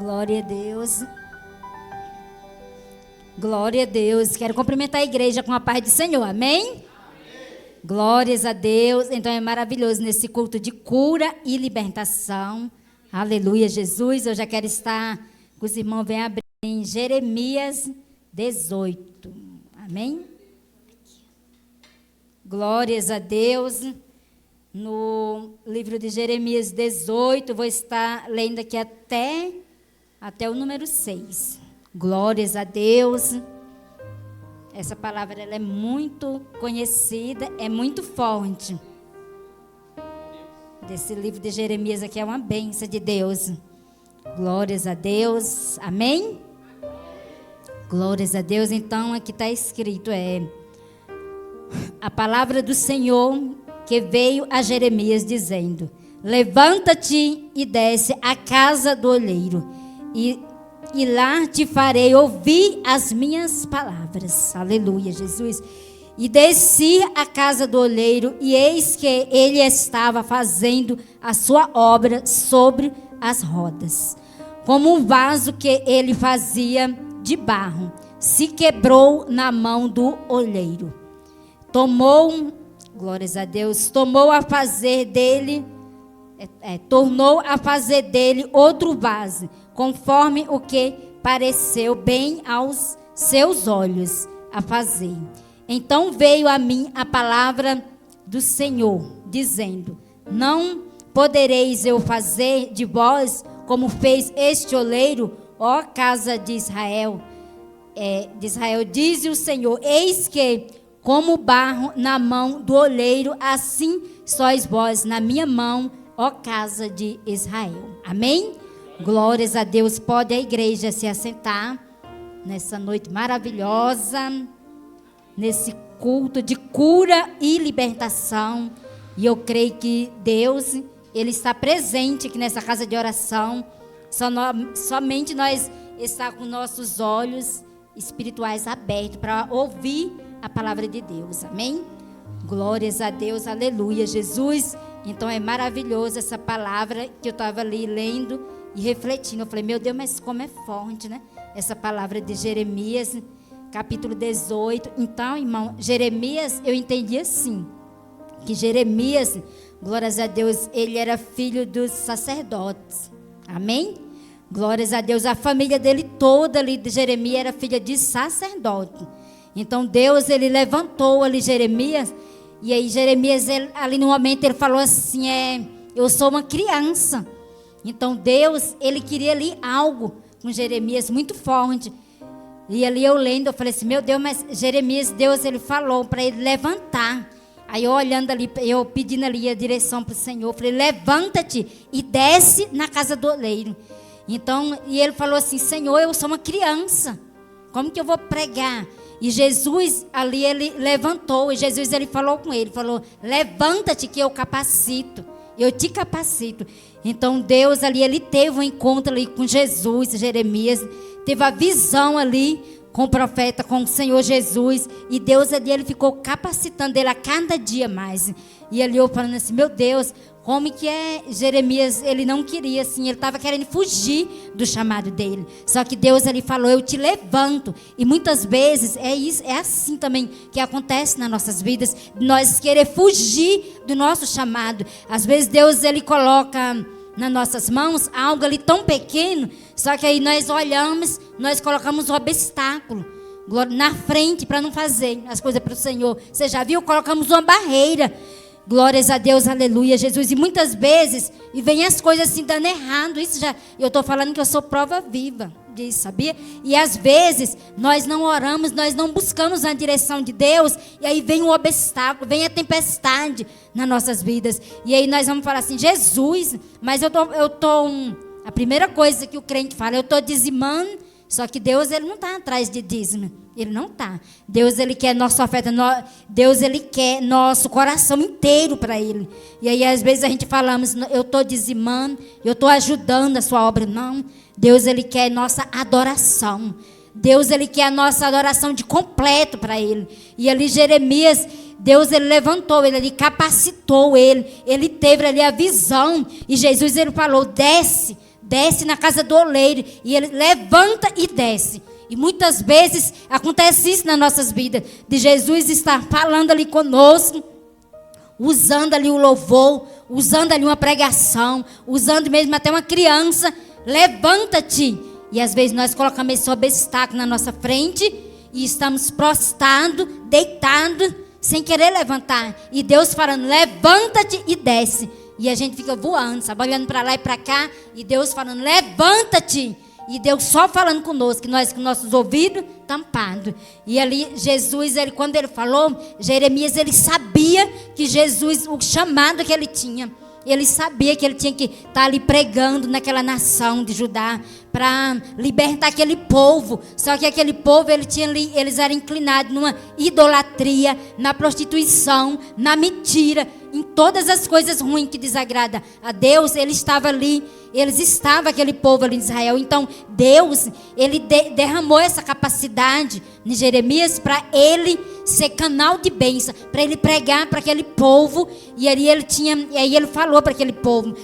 Glória a Deus. Glória a Deus. Quero cumprimentar a igreja com a paz do Senhor. Amém? Amém. Glórias a Deus. Então é maravilhoso nesse culto de cura e libertação. Aleluia, Jesus. Eu já quero estar com os irmãos. Vem abrir em Jeremias 18. Amém? Glórias a Deus. No livro de Jeremias 18, vou estar lendo aqui até o número 6. Glórias a Deus. Essa palavra ela é muito conhecida, é muito forte. Desse livro de Jeremias aqui é uma bênção de Deus. Glórias a Deus. Amém? Glórias a Deus. Então, aqui está escrito, a palavra do Senhor que veio a Jeremias dizendo: levanta-te e desce à casa do olheiro, e lá te farei ouvir as minhas palavras. Aleluia, Jesus. E desci à casa do olheiro, e eis que ele estava fazendo a sua obra sobre as rodas. Como um vaso que ele fazia de barro, se quebrou na mão do olheiro. Glórias a Deus, tornou a fazer dele outro vaso, conforme o que pareceu bem aos seus olhos a fazer. Então veio a mim a palavra do Senhor, dizendo: não podereis eu fazer de vós como fez este oleiro, ó casa de Israel? Diz o Senhor: eis que como barro na mão do olheiro, assim sois vós na minha mão, ó casa de Israel. Amém? Glórias a Deus. Pode a igreja se assentar nessa noite maravilhosa, nesse culto de cura e libertação. E eu creio que Deus, Ele está presente aqui nessa casa de oração. Somente nós está com nossos olhos espirituais abertos para ouvir a palavra de Deus. Amém? Glórias a Deus. Aleluia, Jesus. Então é maravilhoso essa palavra que eu estava ali lendo e refletindo. Eu falei, meu Deus, mas como é forte, né? Essa palavra de Jeremias, capítulo 18. Então, irmão, Jeremias, eu entendi assim, que Jeremias, glórias a Deus, ele era filho dos sacerdotes. Amém? Glórias a Deus. A família dele toda ali de Jeremias era filha de sacerdote. Então Deus, ele levantou ali Jeremias, e aí Jeremias, ali no momento, ele falou assim, eu sou uma criança. Então Deus, ele queria ali algo com Jeremias muito forte. E ali eu lendo, eu falei assim, meu Deus, mas Jeremias, Deus, ele falou para ele levantar. Aí eu olhando ali, eu pedindo ali a direção para o Senhor, eu falei, levanta-te e desce na casa do oleiro. Então, e ele falou assim, Senhor, eu sou uma criança, como que eu vou pregar? E Jesus ali, ele levantou, e Jesus, ele falou com ele, falou, levanta-te que eu capacito, eu te capacito. Então Deus ali, ele teve um encontro ali com Jesus, Jeremias, teve a visão ali com o profeta, com o Senhor Jesus, e Deus ali, ele ficou capacitando ele a cada dia mais. E ali eu falando assim, meu Deus, como que Jeremias, ele não queria assim, ele estava querendo fugir do chamado dele. Só que Deus ali falou, eu te levanto. E muitas vezes é assim também que acontece nas nossas vidas, nós querer fugir do nosso chamado. Às vezes Deus, ele coloca nas nossas mãos algo ali tão pequeno, só que aí nós olhamos, nós colocamos um obstáculo na frente para não fazer as coisas para o Senhor. Você já viu? Colocamos uma barreira. Glórias a Deus, aleluia, Jesus. E muitas vezes, e vem as coisas assim dando errado. Isso já, eu estou falando que eu sou prova viva disso, sabia? E às vezes, nós não oramos, nós não buscamos a direção de Deus. E aí vem o obstáculo, vem a tempestade nas nossas vidas. E aí nós vamos falar assim, Jesus, mas a primeira coisa que o crente fala, eu estou dizimando. Só que Deus, ele não está atrás de dízimo. Ele não está. Deus, ele quer nossa oferta. Deus, ele quer nosso coração inteiro para ele. E aí, às vezes, a gente falamos, eu estou dizimando, eu estou ajudando a sua obra. Não. Deus, ele quer nossa adoração. Deus, ele quer a nossa adoração de completo para ele. E ali, Jeremias, Deus, ele levantou ele, capacitou ele. Ele teve ali a visão. E Jesus, ele falou, desce desce na casa do oleiro, e ele levanta e desce. E muitas vezes acontece isso nas nossas vidas, de Jesus estar falando ali conosco, usando ali o louvor, usando ali uma pregação, usando mesmo até uma criança, levanta-te. E às vezes nós colocamos esse obstáculo na nossa frente e estamos prostrados, deitados, sem querer levantar. E Deus falando, levanta-te e desce. E a gente fica voando, sabe, olhando para lá e para cá, e Deus falando, levanta-te. E Deus só falando conosco, que nós com nossos ouvidos tampados. E ali Jesus, quando ele falou, Jeremias, ele sabia que Jesus, o chamado que ele tinha, ele sabia que ele tinha que estar ali pregando naquela nação de Judá, para libertar aquele povo. Só que aquele povo, eles eram inclinados numa idolatria, na prostituição, na mentira, em todas as coisas ruins que desagradam a Deus. Eles estavam aquele povo ali em Israel. Então Deus, ele derramou essa capacidade em Jeremias para ele ser canal de bênção, para ele pregar para aquele povo. E aí ele falou para aquele povo,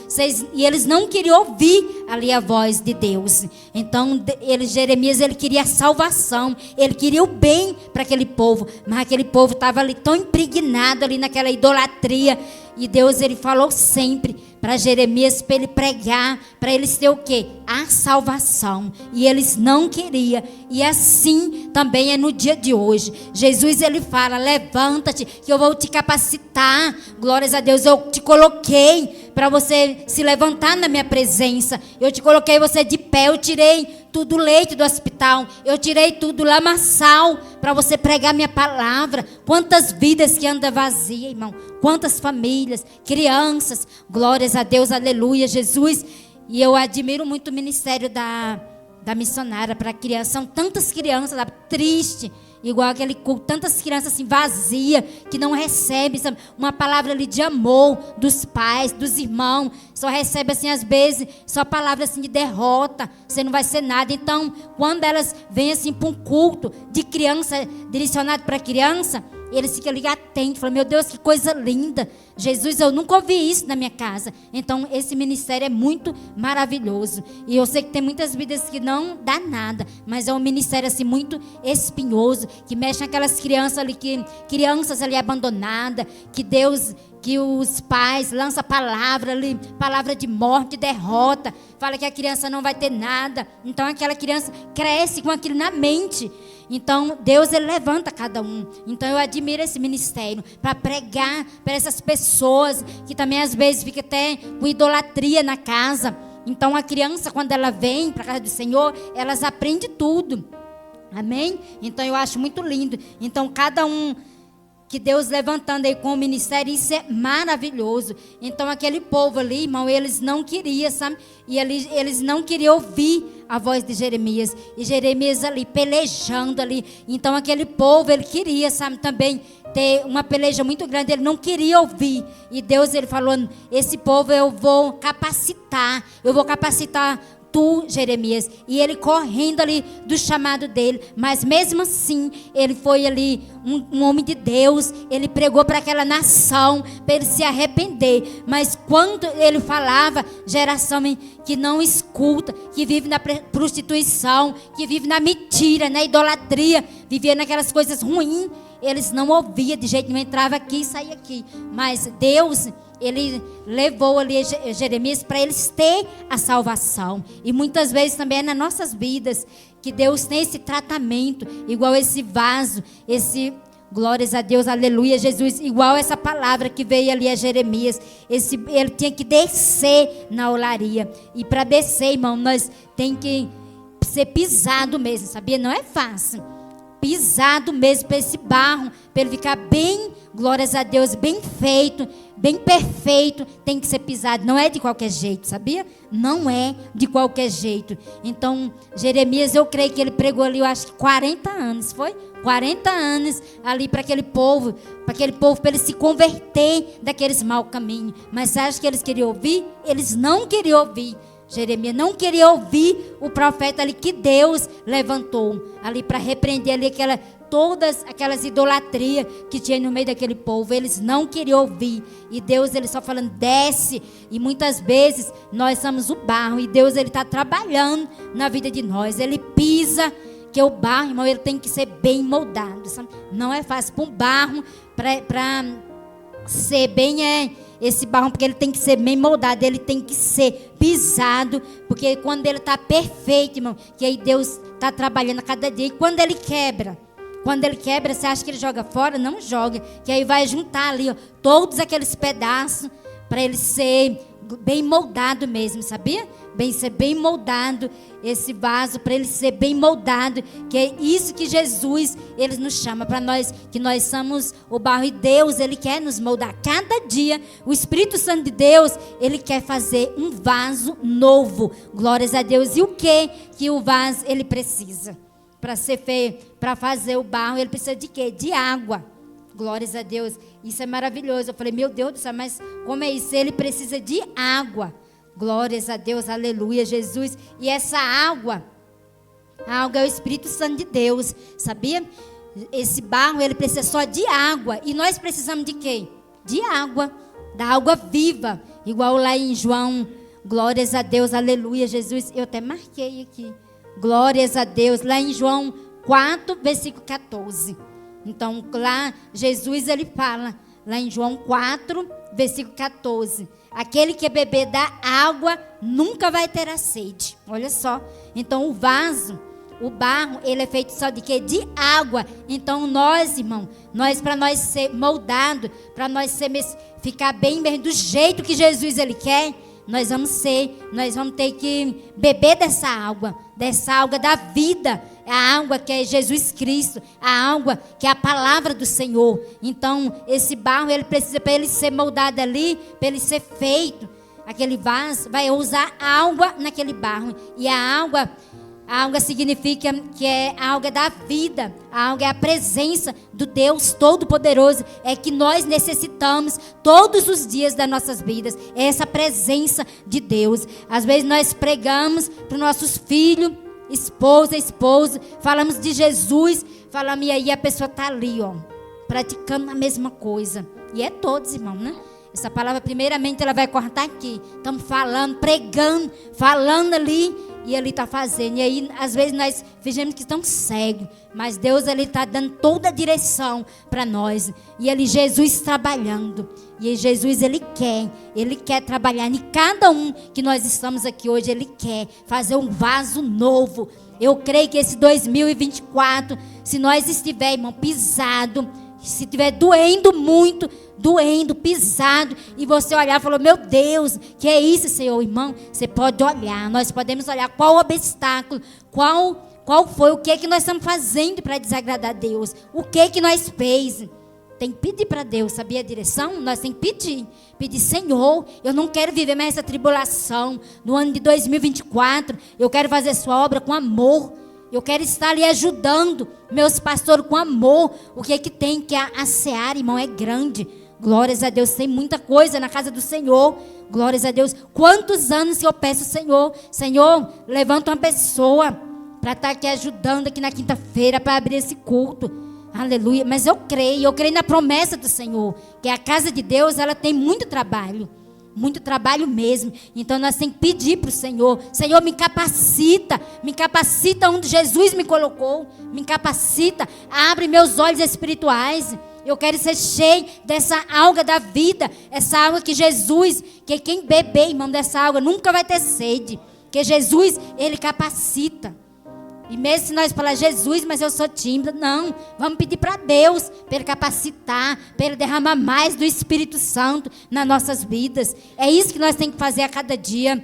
e eles não queriam ouvir ali a voz de Deus. Então Jeremias, ele queria a salvação, ele queria o bem para aquele povo, mas aquele povo estava ali tão impregnado ali naquela idolatria. E Deus, ele falou sempre para Jeremias, para ele pregar, para eles ter o quê? A salvação. E eles não queriam. E assim também é no dia de hoje. Jesus, ele fala, levanta-te, que eu vou te capacitar. Glórias a Deus, eu te coloquei para você se levantar na minha presença. Eu te coloquei você de pé, eu tirei tudo leite do hospital, eu tirei tudo lamaçal para você pregar minha palavra. Quantas vidas que andam vazias, irmão, quantas famílias, crianças, glórias a Deus, aleluia, Jesus. E eu admiro muito o ministério da missionária para criança. São tantas crianças tristes, igual aquele culto, tantas crianças assim vazias, que não recebem, sabe, uma palavra ali de amor dos pais, dos irmãos. Só recebe assim às vezes só palavras assim de derrota, você não vai ser nada. Então quando elas vêm assim para um culto de criança, direcionado para criança, eles ficam ali atentos, falam, meu Deus, que coisa linda. Jesus, eu nunca ouvi isso na minha casa. Então esse ministério é muito maravilhoso. E eu sei que tem muitas vidas que não dá nada, mas é um ministério assim muito espinhoso, que mexe naquelas crianças ali, crianças ali abandonadas, que os pais lançam palavra ali, palavra de morte, de derrota, fala que a criança não vai ter nada. Então aquela criança cresce com aquilo na mente. Então Deus, ele levanta cada um. Então eu admiro esse ministério para pregar para essas pessoas que também às vezes fica até com idolatria na casa. Então a criança, quando ela vem para a casa do Senhor, elas aprendem tudo. Amém? Então eu acho muito lindo. Então cada um que Deus levantando aí com o ministério, isso é maravilhoso. Então aquele povo ali, irmão, eles não queriam, sabe? E eles não queriam ouvir a voz de Jeremias. E Jeremias ali pelejando ali. Então aquele povo, ele queria, sabe, também ter uma peleja muito grande. Ele não queria ouvir. E Deus, ele falou, esse povo eu vou capacitar. Eu vou capacitar tu, Jeremias. E ele correndo ali do chamado dele, mas mesmo assim ele foi ali um homem de Deus. Ele pregou para aquela nação, para ele se arrepender. Mas quando ele falava, geração que não escuta, que vive na prostituição, que vive na mentira, na idolatria, vivia naquelas coisas ruins, eles não ouviam de jeito nenhum, entrava aqui e saía aqui. Mas Deus, ele levou ali Jeremias para eles ter a salvação. E muitas vezes também é nas nossas vidas que Deus tem esse tratamento, igual esse vaso, glórias a Deus, aleluia, Jesus, igual essa palavra que veio ali a Jeremias. Ele tinha que descer na olaria. E para descer, irmão, nós tem que ser pisado mesmo, sabia? Não é fácil. Pisado mesmo para esse barro, para ele ficar bem, glórias a Deus, bem feito, bem perfeito, tem que ser pisado. Não é de qualquer jeito, sabia? Não é de qualquer jeito. Então, Jeremias, eu creio que ele pregou ali, eu acho que 40 anos, foi? 40 anos ali para aquele povo, para ele se converter daqueles maus caminhos. Mas você acha que eles queriam ouvir? Eles não queriam ouvir. Jeremias não queria ouvir o profeta ali que Deus levantou ali para repreender ali todas aquelas idolatrias que tinha no meio daquele povo. Eles não queriam ouvir. E Deus, Ele só falando, desce. E muitas vezes nós somos o barro. E Deus, Ele está trabalhando na vida de nós. Ele pisa, que o barro, irmão, ele tem que ser bem moldado. Sabe? Não é fácil para um barro, para ser bem esse barro, porque ele tem que ser bem moldado, ele tem que ser pisado, porque quando ele está perfeito, irmão, que aí Deus está trabalhando a cada dia. E quando ele quebra, você acha que ele joga fora? Não joga, que aí vai juntar ali, ó, todos aqueles pedaços para ele ser bem moldado mesmo, sabia? Ser bem moldado esse vaso, para ele ser bem moldado, que é isso que Jesus, Ele nos chama, para nós, que nós somos o barro, e Deus, Ele quer nos moldar, cada dia, o Espírito Santo de Deus, Ele quer fazer um vaso novo, glórias a Deus. E o que o vaso, ele precisa? Para ser feito, para fazer o barro, ele precisa de quê? De água, glórias a Deus. Isso é maravilhoso. Eu falei, meu Deus do céu, mas como é isso? Ele precisa de água. Glórias a Deus, aleluia, Jesus. E essa água, a água é o Espírito Santo de Deus, sabia? Esse barro, ele precisa só de água. E nós precisamos de quê? De água, da água viva. Igual lá em João, glórias a Deus, aleluia, Jesus. Eu até marquei aqui, glórias a Deus, lá em João 4, versículo 14. Então, lá, Jesus, ele fala, lá em João 4, versículo 14. Aquele que beber da água nunca vai ter a sede. Olha só. Então, o vaso, o barro, ele é feito só de quê? De água. Então, nós, irmão, para nós ser moldado, para nós ficar bem mesmo do jeito que Jesus, ele quer, nós vamos ter que beber dessa água da vida. A água que é Jesus Cristo, a água que é a palavra do Senhor. Então, esse barro, ele precisa, para ele ser moldado ali, para ele ser feito, aquele vaso, vai usar água naquele barro. E a água significa que é a água da vida, a água é a presença do Deus Todo-Poderoso, é que nós necessitamos todos os dias das nossas vidas, é essa presença de Deus. Às vezes nós pregamos para os nossos filhos, esposa, falamos de Jesus, falamos, e aí a pessoa está ali, ó, praticando a mesma coisa. E é todos, irmão, né? Essa palavra, primeiramente, ela vai cortar aqui. Estamos falando, pregando, falando ali, e ele está fazendo. E aí, às vezes, nós fingimos que estamos cegos, mas Deus, ele está dando toda a direção para nós. E ele, Jesus trabalhando. E Jesus, ele quer trabalhar em cada um que nós estamos aqui hoje. Ele quer fazer um vaso novo. Eu creio que esse 2024, se nós estiver, irmão, pisado, se estiver doendo muito, pisado, e você olhar e falar, meu Deus, que é isso, Senhor, irmão? Você pode olhar, nós podemos olhar qual o obstáculo, qual foi, o que nós estamos fazendo para desagradar a Deus, o que nós fez. Tem que pedir para Deus, sabia a direção? Nós temos que pedir, Senhor, eu não quero viver mais essa tribulação, no ano de 2024, eu quero fazer sua obra com amor. Eu quero estar ali ajudando meus pastores com amor. O que é que tem? Que a seara, irmão, é grande. Glórias a Deus, tem muita coisa na casa do Senhor. Glórias a Deus. Quantos anos que eu peço, Senhor, levanta uma pessoa para estar aqui ajudando aqui na quinta-feira para abrir esse culto. Aleluia. Mas eu creio na promessa do Senhor, que a casa de Deus, ela tem muito trabalho mesmo. Então nós temos que pedir para o Senhor, me capacita onde Jesus me colocou, me capacita, abre meus olhos espirituais. Eu quero ser cheio dessa água da vida, essa água que Jesus, que quem beber, irmão, dessa água nunca vai ter sede, que Jesus, ele capacita. E mesmo se nós falar, Jesus, mas eu sou tímida, não, vamos pedir para Deus, para Ele capacitar, para Ele derramar mais do Espírito Santo nas nossas vidas. É isso que nós temos que fazer a cada dia.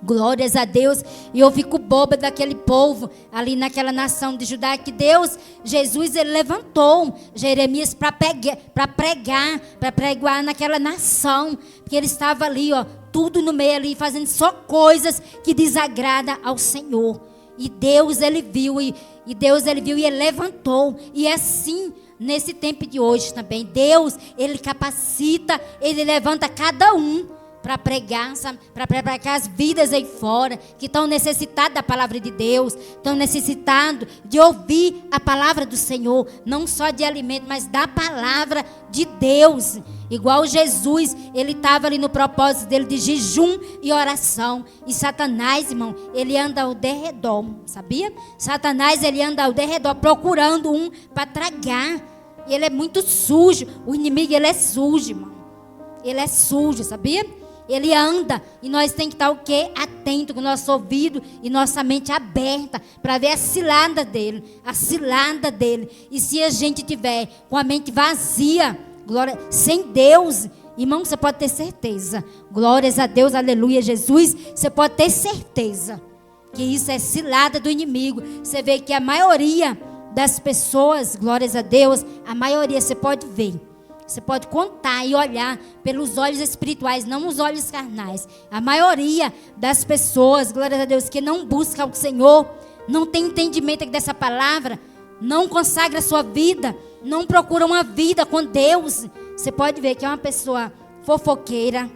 Glórias a Deus. E eu fico boba daquele povo ali naquela nação de Judá, que Deus, Jesus, ele levantou Jeremias para pregar naquela nação, porque ele estava ali, ó, tudo no meio ali, fazendo só coisas que desagradam ao Senhor. E Deus, ele viu, e ele levantou. E assim, nesse tempo de hoje também, Deus, ele capacita, ele levanta cada um para pregar, para preparar as vidas aí fora, que estão necessitadas da palavra de Deus, estão necessitados de ouvir a palavra do Senhor, não só de alimento, mas da palavra de Deus. Igual Jesus, ele estava ali no propósito dele de jejum e oração. E Satanás, irmão, ele anda ao derredor, sabia? Satanás, ele anda ao derredor procurando um para tragar. Ele é muito sujo. O inimigo, ele é sujo, irmão. Ele é sujo, sabia? Ele anda e nós temos que estar o quê? Atento, com o nosso ouvido e nossa mente aberta para ver a cilada dele. A cilada dele. E se a gente tiver com a mente vazia, glória, sem Deus, irmão, você pode ter certeza. Glórias a Deus, aleluia, Jesus. Você pode ter certeza que isso é cilada do inimigo. Você vê que a maioria das pessoas, glórias a Deus, a maioria você pode ver. Você pode contar e olhar pelos olhos espirituais, não os olhos carnais. A maioria das pessoas, glórias a Deus, que não busca o Senhor, não tem entendimento dessa palavra, não consagra a sua vida, não procura uma vida com Deus. Você pode ver que é uma pessoa fofoqueiro,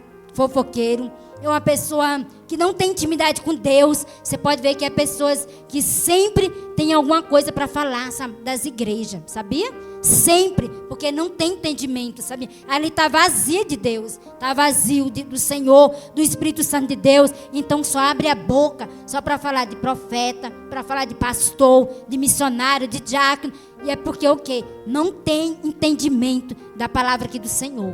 é uma pessoa que não tem intimidade com Deus. Você pode ver que é pessoas que sempre tem alguma coisa para falar, sabe, das igrejas, sabia? Sempre, porque não tem entendimento, sabe? Ali está vazia de Deus, está vazio do Senhor, do Espírito Santo de Deus. Então só abre a boca, só para falar de profeta, para falar de pastor, de missionário, de diácono. E é porque o quê? Não tem entendimento da palavra aqui do Senhor.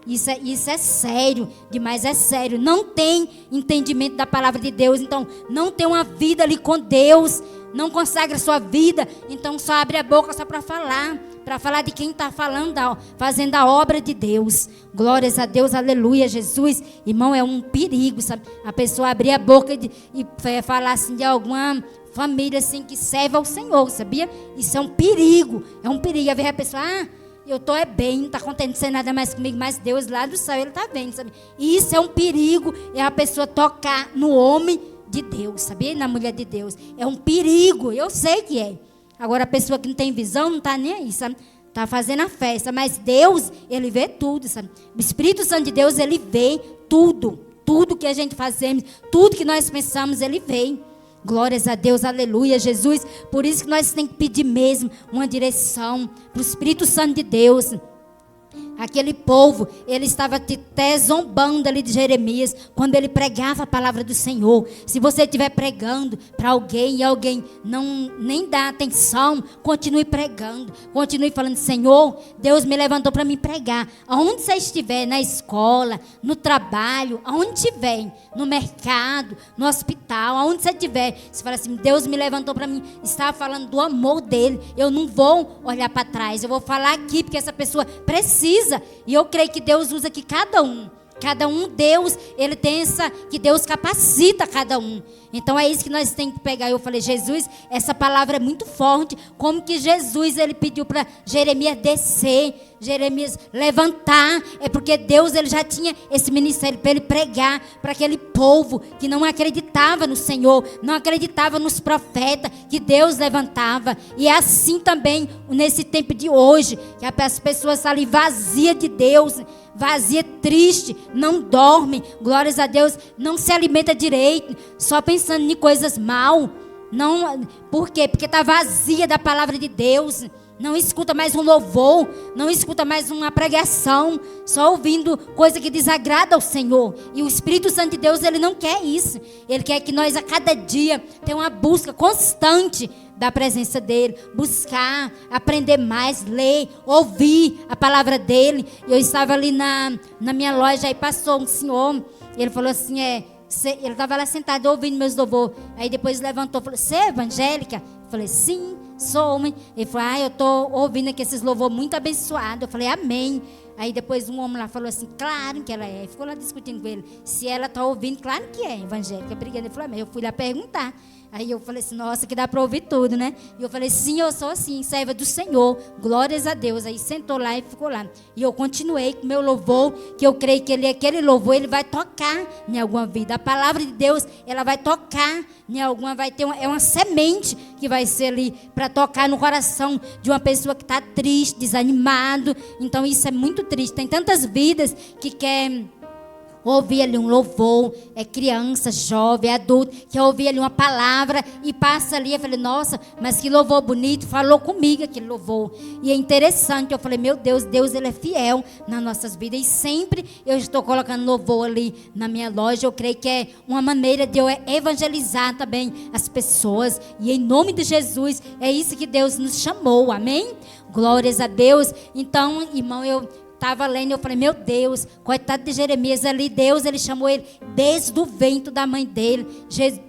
Isso é sério, demais é sério. Não tem entendimento da palavra de Deus, então não tem uma vida ali com Deus, não consagra a sua vida, então só abre a boca só para falar de quem está falando, fazendo a obra de Deus. Glórias a Deus, aleluia, Jesus. Irmão, é um perigo, sabe? A pessoa abrir a boca e falar assim de alguma família assim que serve ao Senhor, sabia? Isso é um perigo, Às vezes a pessoa, eu estou bem, não está acontecendo nada mais comigo, mas Deus lá do céu, Ele está vendo, sabe? E isso é um perigo, é a pessoa tocar no homem de Deus, sabia? Na mulher de Deus. É um perigo, eu sei que é. Agora a pessoa que não tem visão, não está nem aí, sabe? Está fazendo a festa, mas Deus, Ele vê tudo, sabe? O Espírito Santo de Deus, Ele vê tudo. Tudo que a gente fazemos, tudo que nós pensamos, Ele vê. Glórias a Deus, aleluia, Jesus. Por isso que nós temos que pedir mesmo uma direção para o Espírito Santo de Deus. Aquele povo, ele estava até zombando ali de Jeremias, quando ele pregava a palavra do Senhor. Se você estiver pregando para alguém e alguém nem dá atenção, continue pregando, continue falando: Senhor, Deus me levantou para me pregar. Aonde você estiver, na escola, no trabalho, aonde estiver, no mercado, no hospital, aonde você estiver, você fala assim: Deus me levantou para mim, estava falando do amor dele. Eu não vou olhar para trás, eu vou falar aqui, porque essa pessoa precisa. E eu creio que Deus usa aqui cada um, Deus, Ele tem que Deus capacita cada um. Então é isso que nós temos que pegar. Eu falei: Jesus, essa palavra é muito forte. Como que Jesus, Ele pediu para Jeremias descer, Jeremias levantar? É porque Deus, Ele já tinha esse ministério para Ele pregar para aquele povo que não acreditava no Senhor, não acreditava nos profetas que Deus levantava. E é assim também nesse tempo de hoje, que as pessoas estão ali vazias de Deus, vazia, triste, não dorme, glórias a Deus, não se alimenta direito, só pensando em coisas mal. Não, por quê? Porque está vazia da palavra de Deus. Não escuta mais um louvor, não escuta mais uma pregação, só ouvindo coisa que desagrada ao Senhor. E o Espírito Santo de Deus, Ele não quer isso. Ele quer que nós a cada dia tenhamos uma busca constante da presença dEle, buscar, aprender mais, ler, ouvir a palavra dEle. Eu estava ali na minha loja, aí passou um senhor, ele falou assim, ele estava lá sentado ouvindo meus louvores. Aí depois levantou e falou: você é evangélica? Eu falei: sim, sou. Ele falou: eu estou ouvindo aqui esses louvores muito abençoados. Eu falei: amém. Aí depois um homem lá falou assim: claro que ela é. Ficou lá discutindo com ele. Se ela está ouvindo, claro que é evangélica. Ele falou: amém. Eu fui lá perguntar. Aí eu falei assim: nossa, que dá para ouvir tudo, né? E eu falei: sim, eu sou assim, serva do Senhor, glórias a Deus. Aí sentou lá e ficou lá. E eu continuei com o meu louvor, que eu creio que aquele louvor, ele vai tocar em alguma vida. A palavra de Deus, ela vai tocar em alguma, vai ter uma semente que vai ser ali para tocar no coração de uma pessoa que está triste, desanimado. Então isso é muito triste. Tem tantas vidas que quer ouvir ali um louvor, é criança, jovem, adulto, quer ouvir ali uma palavra e passa ali. Eu falei, nossa, mas que louvor bonito, falou comigo aquele louvor. E é interessante, eu falei, meu Deus, Deus ele é fiel nas nossas vidas. E sempre eu estou colocando louvor ali na minha loja. Eu creio que é uma maneira de eu evangelizar também as pessoas. E em nome de Jesus, é isso que Deus nos chamou, amém? Glórias a Deus. Então, irmão, eu estava lendo, eu falei, meu Deus, coitado de Jeremias ali, Deus, ele chamou ele desde o ventre da mãe dele.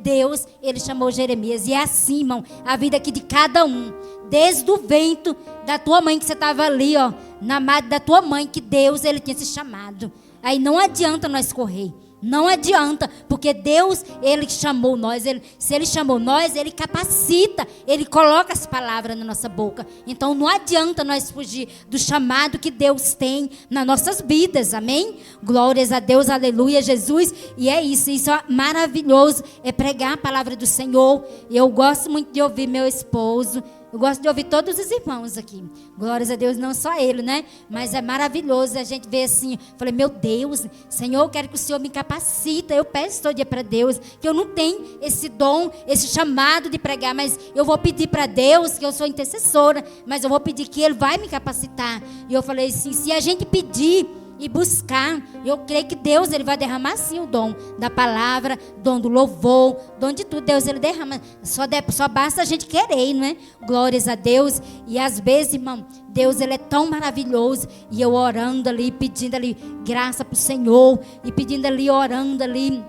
Deus, ele chamou Jeremias. E é assim, irmão, a vida aqui de cada um. Desde o ventre da tua mãe, que você estava ali, ó, na madre da tua mãe, que Deus, ele tinha se chamado. Aí não adianta nós correr. Não adianta, porque Deus, ele chamou nós, se ele chamou nós, ele capacita, ele coloca as palavras na nossa boca. Então não adianta nós fugir do chamado que Deus tem nas nossas vidas, amém? Glórias a Deus, aleluia, Jesus. E é isso é maravilhoso, é pregar a palavra do Senhor. E eu gosto muito de ouvir meu esposo. Eu gosto de ouvir todos os irmãos aqui. Glórias a Deus, não só ele, né? Mas é maravilhoso a gente ver assim. Falei, meu Deus, Senhor, eu quero que o Senhor me capacita. Eu peço todo dia para Deus, que eu não tenho esse dom, esse chamado de pregar, mas eu vou pedir para Deus, que eu sou intercessora, mas eu vou pedir que Ele vai me capacitar. E eu falei assim, se a gente pedir e buscar, eu creio que Deus, ele vai derramar sim o dom da palavra, dom do louvor, dom de tudo. Deus, ele derrama, só basta a gente querer, não é? Glórias a Deus. E às vezes, irmão, Deus, ele é tão maravilhoso, e eu orando ali, pedindo ali graça para o Senhor, e pedindo ali, orando ali.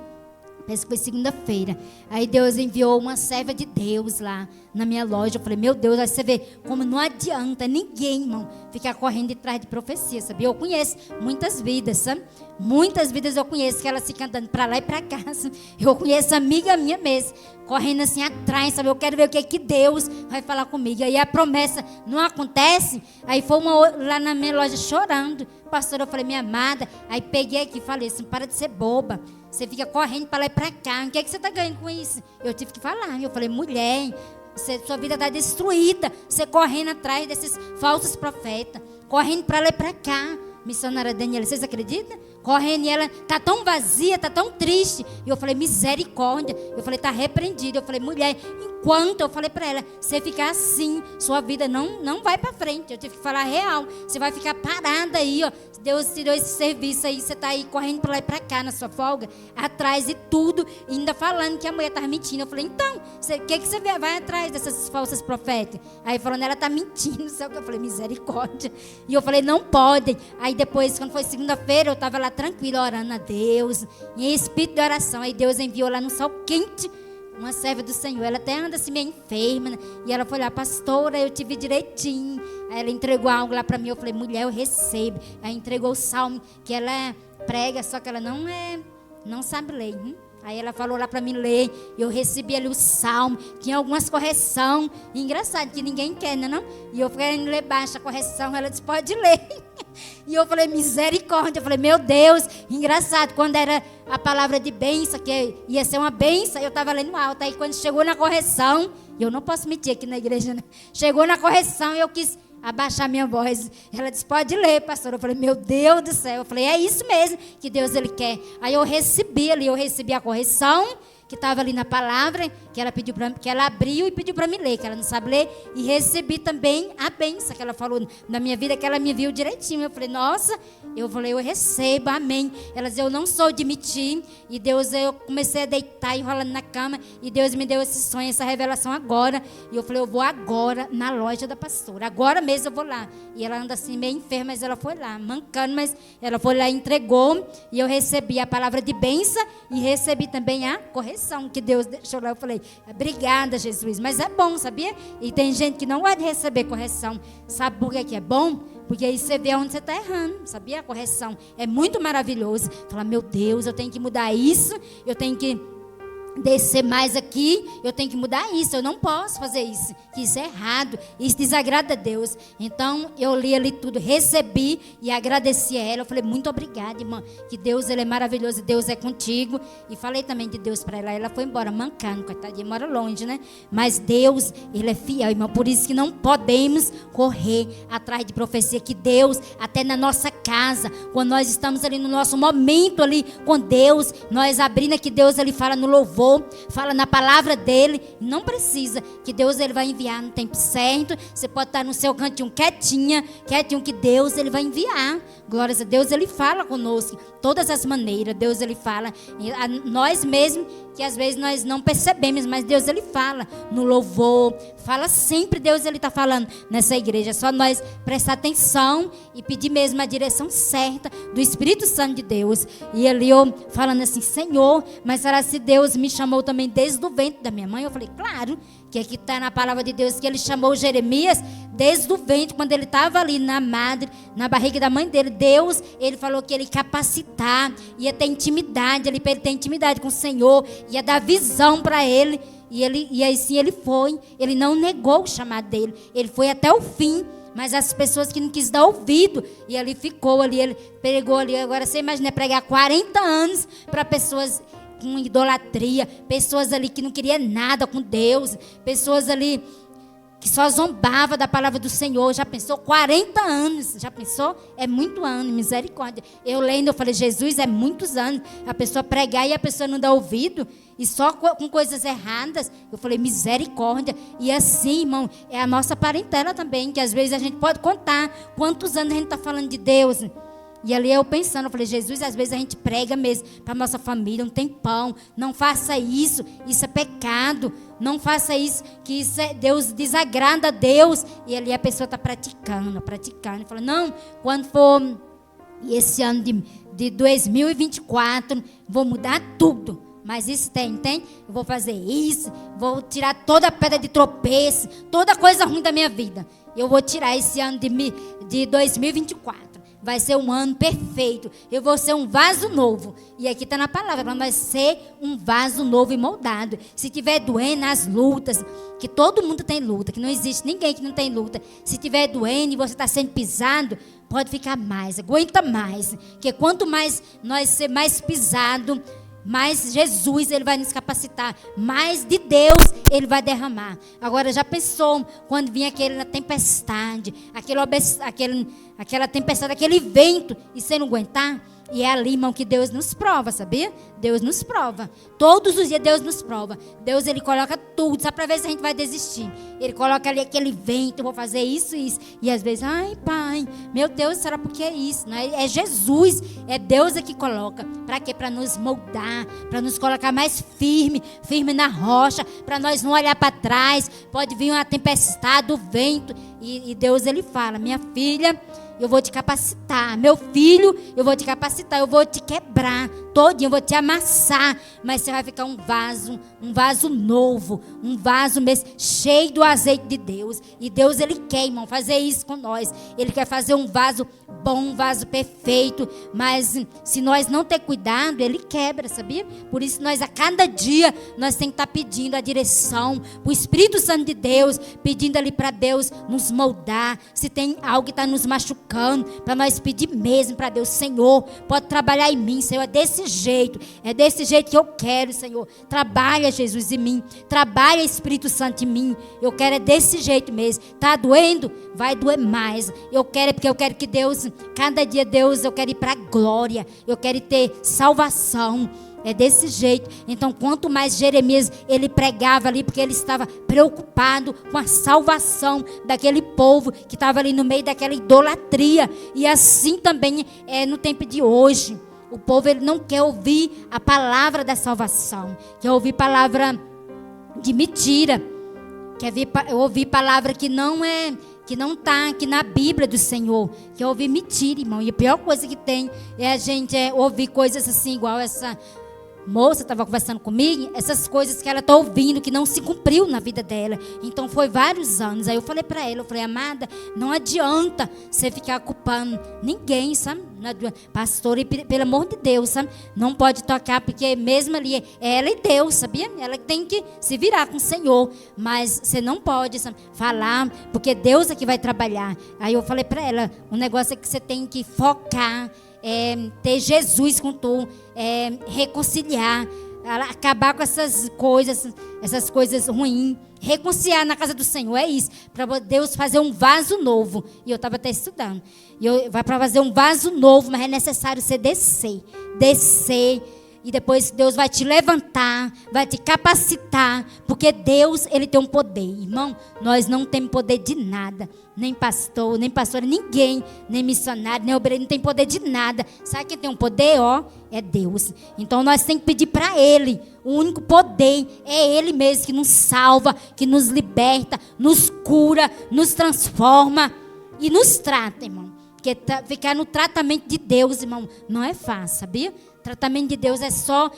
Penso que foi segunda-feira. Aí Deus enviou uma serva de Deus lá na minha loja. Eu falei, meu Deus, aí você vê como não adianta ninguém, irmão, ficar correndo atrás de profecia, sabia? Eu conheço muitas vidas, sabe? Muitas vidas eu conheço que elas ficam andando para lá e para cá. Eu conheço amiga minha mesmo, correndo assim atrás, sabe? Eu quero ver o que Deus vai falar comigo. Aí a promessa não acontece. Aí foi uma lá na minha loja chorando. Pastor, eu falei, minha amada. Aí peguei aqui e falei assim, para de ser boba. Você fica correndo para lá e para cá. O que é que você está ganhando com isso? Eu tive que falar. Eu falei, mulher, sua vida está destruída. Você correndo atrás desses falsos profetas. Correndo para lá e para cá. Missionária Daniela, vocês acreditam? Correndo e ela está tão vazia, está tão triste. E eu falei, misericórdia. Eu falei, está repreendida. Eu falei, mulher, enquanto eu falei para ela, você ficar assim, sua vida não vai para frente. Eu tive que falar real. Você vai ficar parada aí, ó. Deus te deu esse serviço aí, você está aí correndo para lá e para cá na sua folga, atrás de tudo, e ainda falando que a mulher estava mentindo. Eu falei, então, o que você vai atrás dessas falsas profetas? Aí falando, ela está mentindo. Eu falei, misericórdia. E eu falei, não podem. Aí depois, quando foi segunda-feira, eu estava lá tranquila, orando a Deus, em espírito de oração. Aí Deus enviou lá no sol quente uma serva do Senhor. Ela até anda assim meio enferma, né? E ela foi lá, pastora, eu tive direitinho. Aí ela entregou algo lá para mim. Eu falei, mulher, eu recebo. Aí entregou o salmo que ela prega, só que ela não sabe ler. Aí ela falou lá para mim ler. Eu recebi ali o salmo. Tinha algumas correções. Engraçado, que ninguém quer, não? E eu querendo ler baixa a correção. Ela disse, pode ler. E eu falei, misericórdia. Eu falei, meu Deus. Engraçado, quando era a palavra de bênção, que ia ser uma bênção, eu estava lendo alto. Aí quando chegou na correção, eu não posso mentir aqui na igreja, né? Chegou na correção e eu quis abaixar minha voz. Ela disse, pode ler, pastor. Eu falei, meu Deus do céu. Eu falei, é isso mesmo que Deus ele quer. Aí eu recebi a correção que estava ali na palavra, que ela pediu para, que ela abriu e pediu para me ler, que ela não sabe ler, e recebi também a bênção que ela falou na minha vida, que ela me viu direitinho. Eu falei, nossa, eu recebo, amém. Ela disse, eu não sou de mentir, e Deus, eu comecei a deitar enrolando na cama, e Deus me deu esse sonho, essa revelação agora, e eu falei, eu vou agora na loja da pastora, agora mesmo eu vou lá. E ela anda assim meio enferma, mas ela foi lá, mancando, mas ela foi lá e entregou, e eu recebi a palavra de bênção, e recebi também a correção que Deus deixou lá. Eu falei, obrigada, Jesus. Mas é bom, sabia? E tem gente que não vai receber correção. Sabe por que é bom? Porque aí você vê onde você está errando, sabia? A correção é muito maravilhoso. Falar, meu Deus, eu tenho que mudar isso, eu tenho que descer mais aqui, eu tenho que mudar isso, eu não posso fazer isso, que isso é errado, isso desagrada a Deus. Então eu li ali tudo, recebi e agradeci a ela. Eu falei, muito obrigada, irmã, que Deus ele é maravilhoso, Deus é contigo. E falei também de Deus para ela. Ela foi embora mancando, coitadinha, mora longe, né? Mas Deus, ele é fiel, irmã, por isso que não podemos correr atrás de profecia, que Deus, até na nossa casa, quando nós estamos ali no nosso momento ali com Deus, nós abrindo aqui, Deus ele fala no louvor, fala na palavra dele, não precisa, que Deus ele vai enviar no tempo certo. Você pode estar no seu cantinho quietinho, que Deus ele vai enviar. Glórias a Deus, ele fala conosco, todas as maneiras, Deus ele fala, a nós mesmos, que às vezes nós não percebemos, mas Deus ele fala no louvor, fala sempre, Deus ele está falando nessa igreja. É só nós prestar atenção e pedir mesmo a direção certa do Espírito Santo de Deus. E ali eu falando assim, Senhor, mas será se Deus me chamou também desde o ventre da minha mãe? Eu falei, claro, que aqui está na palavra de Deus que ele chamou Jeremias desde o ventre, quando ele estava ali na madre, na barriga da mãe dele. Deus, ele falou que ele ia capacitar, ia ter intimidade, ele para ele ter intimidade com o Senhor, ia dar visão para ele. E assim ele foi, ele não negou o chamado dele, ele foi até o fim. Mas as pessoas que não quis dar ouvido, e ali ficou ali, ele pregou ali. Agora você imagina pregar 40 anos para pessoas com idolatria, pessoas ali que não queriam nada com Deus, pessoas ali que só zombava da palavra do Senhor. Já pensou? 40 anos, já pensou? É muito ano, misericórdia. Eu lendo, eu falei, Jesus, é muitos anos a pessoa pregar e a pessoa não dá ouvido, e só com coisas erradas. Eu falei, misericórdia. E assim, irmão, é a nossa parentela também, que às vezes a gente pode contar quantos anos a gente está falando de Deus. E ali eu pensando, eu falei, Jesus, às vezes a gente prega mesmo para a nossa família, não tem pão, não faça isso é pecado, não faça isso, que isso é, Deus desagrada a Deus. E ali a pessoa está praticando, e fala, não, quando for esse ano de 2024, vou mudar tudo. Mas isso tem? Eu vou fazer isso, vou tirar toda a pedra de tropeço, toda coisa ruim da minha vida. Eu vou tirar esse ano de 2024. Vai ser um ano perfeito. Eu vou ser um vaso novo. E aqui está na palavra, para nós ser um vaso novo e moldado. Se tiver doendo nas lutas, que todo mundo tem luta, que não existe ninguém que não tem luta. Se tiver doendo e você está sendo pisado, pode ficar mais, aguenta mais. Porque quanto mais nós ser mais pisado, mais Jesus ele vai nos capacitar, mais de Deus ele vai derramar. Agora já pensou quando vinha aquela tempestade, aquela tempestade, aquele vento, e você não aguentar? E é ali, irmão, que Deus nos prova, sabia? Deus nos prova. Todos os dias Deus nos prova. Deus, ele coloca tudo, só para ver se a gente vai desistir. Ele coloca ali aquele vento, eu vou fazer isso. E às vezes, ai, pai, meu Deus, será porque é isso? Não é Jesus, é Deus que coloca. Para quê? Para nos moldar, para nos colocar mais firme na rocha, para nós não olhar para trás. Pode vir uma tempestade, o vento, e Deus, ele fala, minha filha, eu vou te capacitar. Meu filho, eu vou te capacitar. Eu vou te quebrar todinho, eu vou te amassar. Mas você vai ficar um vaso novo. Um vaso mesmo, cheio do azeite de Deus. E Deus, ele quer, irmão, fazer isso com nós. Ele quer fazer um vaso bom, um vaso perfeito. Mas se nós não ter cuidado, ele quebra, sabia? Por isso nós, a cada dia, nós temos que estar pedindo a direção o Espírito Santo de Deus, pedindo ali para Deus nos moldar. Se tem algo que está nos machucando, para nós pedir mesmo para Deus, Senhor, pode trabalhar em mim, Senhor, é desse jeito que eu quero, Senhor. Trabalha, Jesus, em mim, trabalha, Espírito Santo, em mim. Eu quero é desse jeito mesmo. Está doendo? Vai doer mais. Eu quero, porque eu quero que Deus, cada dia, Deus, eu quero ir para a glória, eu quero ter salvação. É desse jeito. Então, quanto mais Jeremias ele pregava ali, porque ele estava preocupado com a salvação daquele povo que estava ali no meio daquela idolatria. E assim também é no tempo de hoje. O povo, ele não quer ouvir a palavra da salvação, quer ouvir palavra de mentira, quer ouvir palavra que não está aqui na Bíblia do Senhor, quer ouvir mentira, irmão. E a pior coisa que tem é a gente ouvir coisas assim, igual essa moça estava conversando comigo, essas coisas que ela está ouvindo, que não se cumpriu na vida dela. Então foi vários anos. Aí eu falei para ela, eu falei, amada, não adianta você ficar culpando ninguém, sabe? Pastora, e pelo amor de Deus, sabe? Não pode tocar, porque mesmo ali é ela e Deus, sabia? Ela tem que se virar com o Senhor. Mas você não pode, sabe, falar, porque Deus é que vai trabalhar. Aí eu falei para ela, o negócio é que você tem que focar, ter Jesus com tu, reconciliar, acabar com essas coisas ruins, reconciliar na casa do Senhor, é isso, para Deus fazer um vaso novo. E eu estava até estudando, vai para fazer um vaso novo, mas é necessário você descer, e depois Deus vai te levantar, vai te capacitar, porque Deus, Ele tem um poder. Irmão, nós não temos poder de nada, nem pastor, nem pastora, ninguém, nem missionário, nem obreiro, não tem poder de nada. Sabe quem tem um poder? É Deus. Então nós temos que pedir para Ele. O único poder é Ele mesmo, que nos salva, que nos liberta, nos cura, nos transforma e nos trata, irmão. Porque ficar no tratamento de Deus, irmão, não é fácil, sabia? Tratamento de Deus é só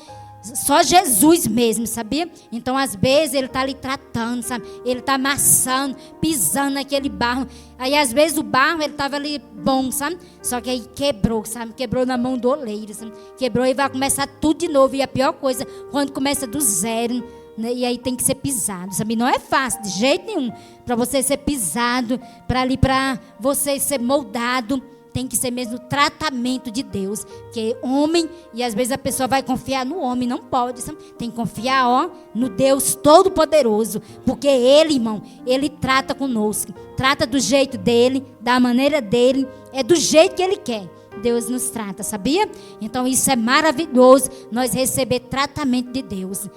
Jesus mesmo, sabia? Então, às vezes, Ele está ali tratando, sabe? Ele está amassando, pisando naquele barro. Aí, às vezes, o barro, ele estava ali bom, sabe? Só que aí quebrou, sabe? Quebrou na mão do oleiro, sabe? Quebrou e vai começar tudo de novo. E a pior coisa, quando começa do zero, né? E aí tem que ser pisado, sabe? Não é fácil, de jeito nenhum. Para você ser pisado, para você ser moldado, tem que ser mesmo o tratamento de Deus. Que homem, e às vezes a pessoa vai confiar no homem, não pode, sabe? Tem que confiar, no Deus Todo-Poderoso. Porque Ele, irmão, Ele trata conosco. Trata do jeito dEle, da maneira dEle, é do jeito que Ele quer. Deus nos trata, sabia? Então isso é maravilhoso, nós receber tratamento de Deus.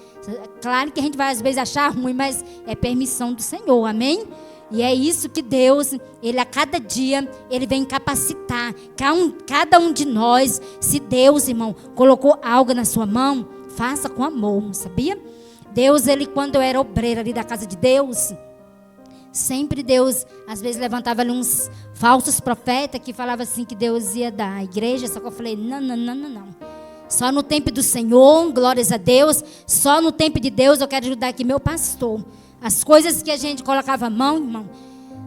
Claro que a gente vai às vezes achar ruim, mas é permissão do Senhor, amém? E é isso que Deus, Ele a cada dia, Ele vem capacitar cada um de nós. Se Deus, irmão, colocou algo na sua mão, faça com amor, sabia? Deus, Ele quando eu era obreira ali da casa de Deus, sempre Deus, às vezes levantava ali uns falsos profetas que falavam assim que Deus ia dar a igreja. Só que eu falei, não. Só no tempo do Senhor, glórias a Deus. Só no tempo de Deus eu quero ajudar aqui meu pastor. As coisas que a gente colocava a mão, irmão,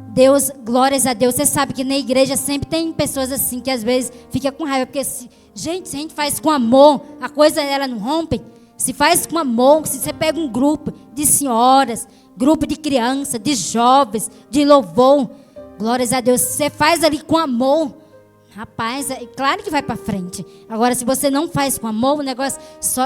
Deus, glórias a Deus. Você sabe que na igreja sempre tem pessoas assim que às vezes fica com raiva. Porque, se a gente faz com amor, a coisa ela não rompe. Se faz com amor, se você pega um grupo de senhoras, grupo de crianças, de jovens, de louvor, glórias a Deus, você faz ali com amor, rapaz, é claro que vai para frente. Agora, se você não faz com amor, o negócio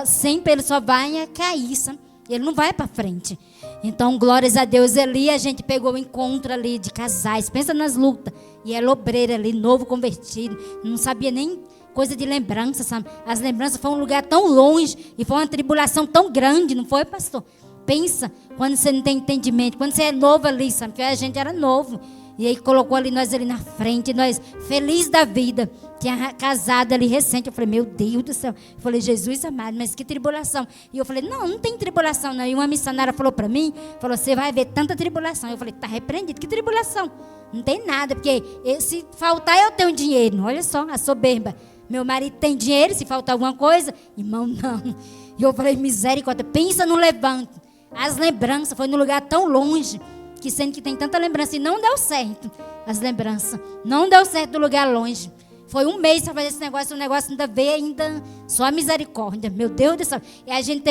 sempre ele só vai cair, sabe? Ele não vai para frente. Então, glórias a Deus, ali a gente pegou o encontro ali de casais, pensa nas lutas, e ela obreira ali, novo convertido, não sabia nem coisa de lembrança, sabe? As lembranças foram um lugar tão longe, e foi uma tribulação tão grande, não foi, pastor? Pensa, quando você não tem entendimento, quando você é novo ali, sabe? Porque a gente era novo. E aí colocou nós ali na frente, nós felizes da vida. Tinha casado ali recente. Eu falei, meu Deus do céu. Eu falei, Jesus amado, mas que tribulação. E eu falei, não tem tribulação não. E uma missionária falou para mim, falou, você vai ver tanta tribulação. Eu falei, tá repreendido, que tribulação? Não tem nada, porque se faltar eu tenho dinheiro. Olha só, a soberba. Meu marido tem dinheiro, se faltar alguma coisa, irmão, não. E eu falei, misericórdia, pensa no levanto. As lembranças foi num lugar tão longe, que sendo que tem tanta lembrança, e não deu certo as lembranças. Não deu certo do lugar longe. Foi um mês para fazer esse negócio, o negócio ainda veio, ainda só a misericórdia. Meu Deus do céu. E a gente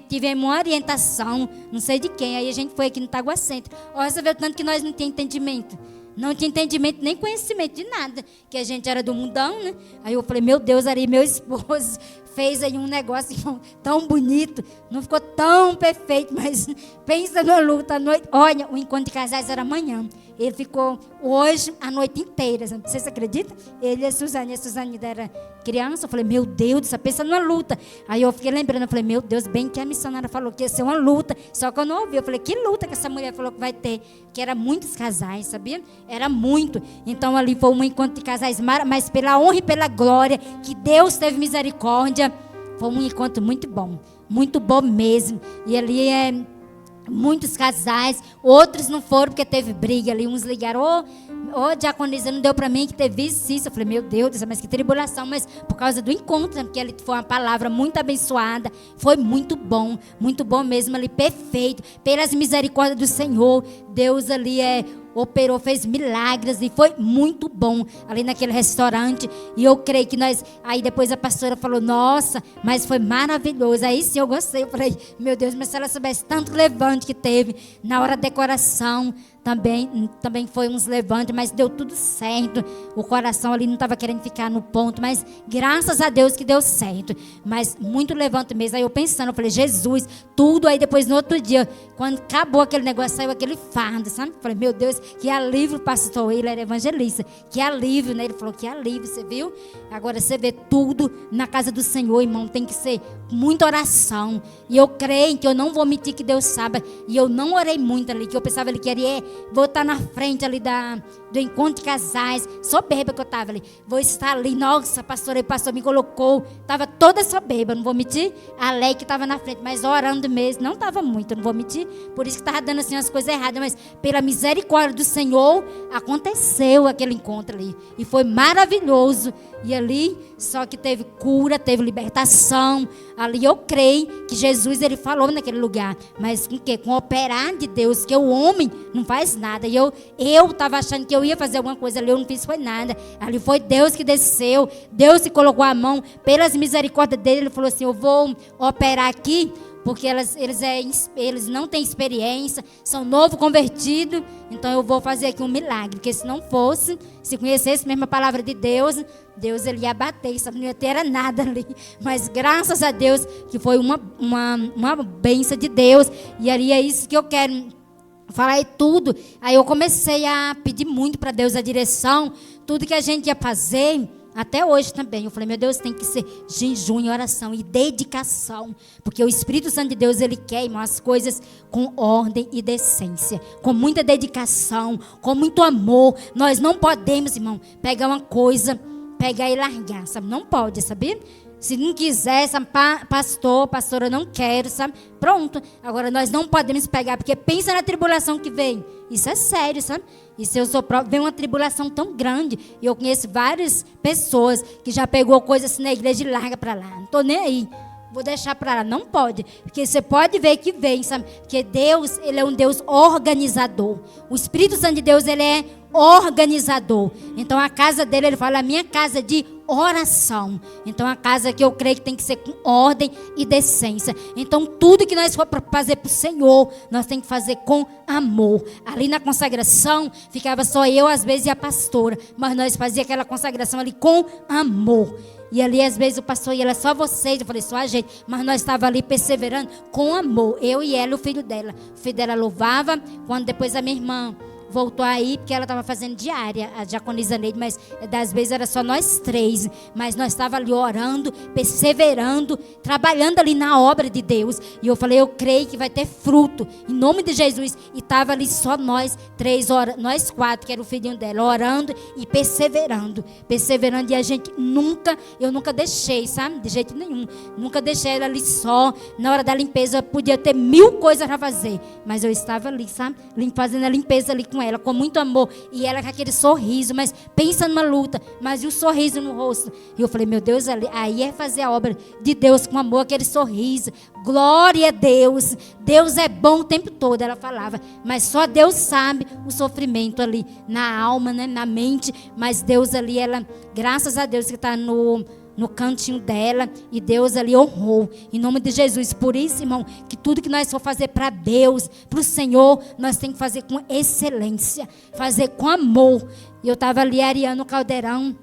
tivemos uma orientação, não sei de quem, aí a gente foi aqui no Tagua Centro. Olha, você vê o tanto que nós não tínhamos entendimento. Não tinha entendimento, nem conhecimento de nada. Que a gente era do mundão, né? Aí eu falei, meu Deus, ali meu esposo fez aí um negócio tão bonito. Não ficou tão perfeito, mas pensa na luta à noite. Olha, o encontro de casais era amanhã. Ele ficou hoje a noite inteira. Vocês acreditam? Ele e a Suzane ainda era criança. Eu falei, meu Deus, só pensa numa luta. Aí eu fiquei lembrando, eu falei, meu Deus, bem que a missionária falou que ia ser uma luta. Só que eu não ouvi. Eu falei, que luta que essa mulher falou que vai ter? Que era muitos casais, sabia? Era muito. Então ali foi um encontro de casais, mas pela honra e pela glória, que Deus teve misericórdia. Foi um encontro muito bom mesmo. E ali muitos casais, outros não foram porque teve briga ali, uns ligaram, ô diaconisa, não deu para mim que teve isso. Eu falei, meu Deus, mas que tribulação, mas por causa do encontro, né? Porque ele foi uma palavra muito abençoada, foi muito bom mesmo ali, perfeito, pelas misericórdias do Senhor, Deus ali operou, fez milagres e foi muito bom ali naquele restaurante. E eu creio que aí depois a pastora falou, nossa, mas foi maravilhoso. Aí sim eu gostei, eu falei, meu Deus, mas se ela soubesse tanto levante que teve na hora da decoração, também foi uns levantes, mas deu tudo certo. O coração ali não estava querendo ficar no ponto, mas graças a Deus que deu certo. Mas muito levante mesmo. Aí eu pensando, eu falei, Jesus, tudo. Aí depois no outro dia, quando acabou aquele negócio, saiu aquele fardo, sabe? Eu falei, meu Deus, que alívio, pastor. Ele era evangelista, que alívio, né? Ele falou, que alívio, você viu? Agora você vê tudo na casa do Senhor, irmão, tem que ser muita oração. E eu creio que eu não vou mentir que Deus sabe. E eu não orei muito ali, que eu pensava ali que ele vou estar na frente ali do encontro de casais, soberba que eu estava ali, vou estar ali, nossa, pastor, aí o pastor me colocou, estava toda soberba, não vou mentir, a lei que estava na frente, mas orando mesmo, não estava muito, não vou mentir, por isso que estava dando assim as coisas erradas, mas pela misericórdia do Senhor, aconteceu aquele encontro ali, e foi maravilhoso, e ali, só que teve cura, teve libertação, ali eu creio que Jesus, ele falou naquele lugar, mas com o quê? Com o operar de Deus, que o homem não faz nada, e eu estava achando que eu ia fazer alguma coisa ali, eu não fiz foi nada, ali foi Deus que desceu, Deus que colocou a mão, pelas misericórdias dele, ele falou assim, eu vou operar aqui, porque eles não têm experiência, são novo convertidos, então eu vou fazer aqui um milagre, porque se não fosse, se conhecesse mesmo a palavra de Deus, Deus ele ia bater, isso não ia ter nada ali, mas graças a Deus, que foi uma bênção de Deus, e ali é isso que eu quero falar tudo. Aí eu comecei a pedir muito para Deus a direção, tudo que a gente ia fazer, até hoje também. Eu falei, meu Deus, tem que ser jejum e oração e dedicação, porque o Espírito Santo de Deus, ele quer, irmão, as coisas com ordem e decência, com muita dedicação, com muito amor. Nós não podemos, irmão, pegar uma coisa, pegar e largar, sabe? Não pode, sabia? Se não quiser, sabe? Pastora, eu não quero, sabe? Pronto. Agora, nós não podemos pegar, porque pensa na tribulação que vem. Isso é sério, sabe? E se eu sou próprio, vem uma tribulação tão grande. E eu conheço várias pessoas que já pegou coisa assim na igreja e larga para lá. Não estou nem aí. Vou deixar para lá. Não pode. Porque você pode ver que vem, sabe? Porque Deus, ele é um Deus organizador. O Espírito Santo de Deus, ele é organizador. Então a casa dele, ele fala, a minha casa de oração. Então a casa que eu creio que tem que ser com ordem e decência. Então tudo que nós for fazer para o Senhor, nós temos que fazer com amor. Ali na consagração, ficava só eu às vezes e a pastora, mas nós fazíamos aquela consagração ali com amor. E ali às vezes o pastor ia, só vocês, eu falei, só a gente, mas nós estávamos ali perseverando com amor, eu e ela, o filho dela louvava, quando depois a minha irmã voltou aí, porque ela estava fazendo diária, a diaconisa Neide, mas das vezes era só nós três, mas nós estávamos ali orando, perseverando, trabalhando ali na obra de Deus, e eu falei, eu creio que vai ter fruto, em nome de Jesus, e estava ali só nós três, nós quatro, que era o filhinho dela, orando e perseverando, e a gente eu nunca deixei, sabe, de jeito nenhum, nunca deixei ela ali só, na hora da limpeza, eu podia ter 1000 coisas para fazer, mas eu estava ali, sabe, fazendo a limpeza ali com ela, com muito amor, e ela com aquele sorriso, mas pensa numa luta, mas e o sorriso no rosto, e eu falei, meu Deus, aí é fazer a obra de Deus com amor, aquele sorriso, glória a Deus, Deus é bom o tempo todo, ela falava, mas só Deus sabe o sofrimento ali, na alma, né, na mente, mas Deus ali, ela, graças a Deus que está no cantinho dela, e Deus ali honrou, em nome de Jesus. Por isso, irmão, que tudo que nós for fazer para Deus, para o Senhor, nós temos que fazer com excelência, fazer com amor. E eu estava ali areando o caldeirão